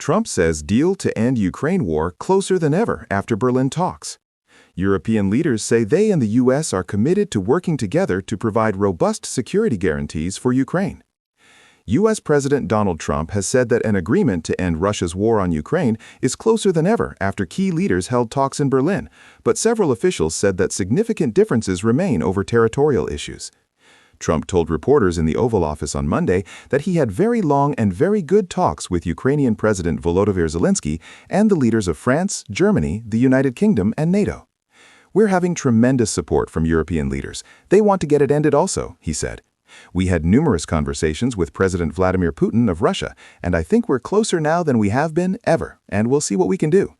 Trump says deal to end Ukraine war closer than ever after Berlin talks. European leaders say they and the U.S. are committed to working together to provide robust security guarantees for Ukraine. U.S. President Donald Trump has said that an agreement to end Russia's war on Ukraine is closer than ever after key leaders held talks in Berlin, but several officials said that significant differences remain over territorial issues. Trump told reporters in the Oval Office on Monday that he had very long and very good talks with Ukrainian President Volodymyr Zelensky and the leaders of France, Germany, the United Kingdom, and NATO. "We're having tremendous support from European leaders. They want to get it ended also," he said. "We had numerous conversations with President Vladimir Putin of Russia, and I think we're closer now than we have been ever, and we'll see what we can do."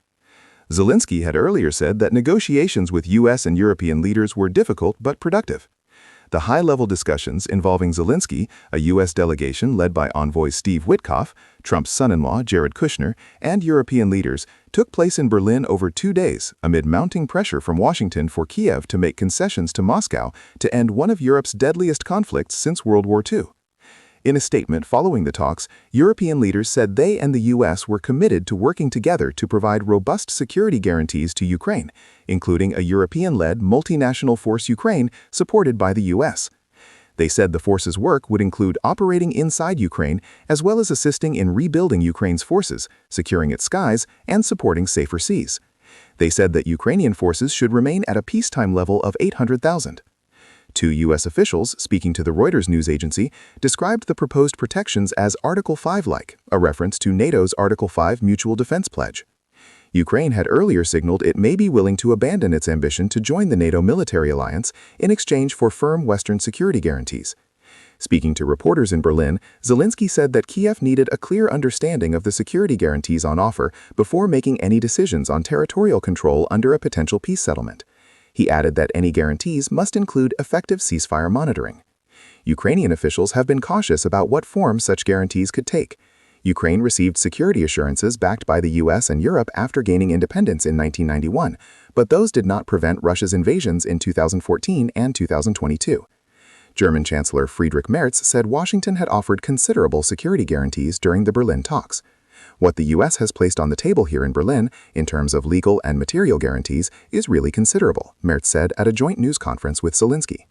Zelensky had earlier said that negotiations with U.S. and European leaders were difficult but productive. The high-level discussions involving Zelensky, a U.S. delegation led by envoy Steve Witkoff, Trump's son-in-law Jared Kushner, and European leaders took place in Berlin over 2 days amid mounting pressure from Washington for Kiev to make concessions to Moscow to end one of Europe's deadliest conflicts since World War II. In a statement following the talks, European leaders said they and the U.S. were committed to working together to provide robust security guarantees to Ukraine, including a European-led multinational force Ukraine supported by the U.S. They said the force's work would include operating inside Ukraine as well as assisting in rebuilding Ukraine's forces, securing its skies, and supporting safer seas. They said that Ukrainian forces should remain at a peacetime level of 800,000. 2 U.S. officials, speaking to the Reuters news agency, described the proposed protections as Article 5-like, a reference to NATO's Article 5 Mutual Defense Pledge. Ukraine had earlier signaled it may be willing to abandon its ambition to join the NATO military alliance in exchange for firm Western security guarantees. Speaking to reporters in Berlin, Zelensky said that Kiev needed a clear understanding of the security guarantees on offer before making any decisions on territorial control under a potential peace settlement. He added that any guarantees must include effective ceasefire monitoring. Ukrainian officials have been cautious about what form such guarantees could take. Ukraine received security assurances backed by the U.S. and Europe after gaining independence in 1991, but those did not prevent Russia's invasions in 2014 and 2022. German Chancellor Friedrich Merz said Washington had offered considerable security guarantees during the Berlin talks. "What the U.S. has placed on the table here in Berlin, in terms of legal and material guarantees, is really considerable," Merz said at a joint news conference with Zelensky.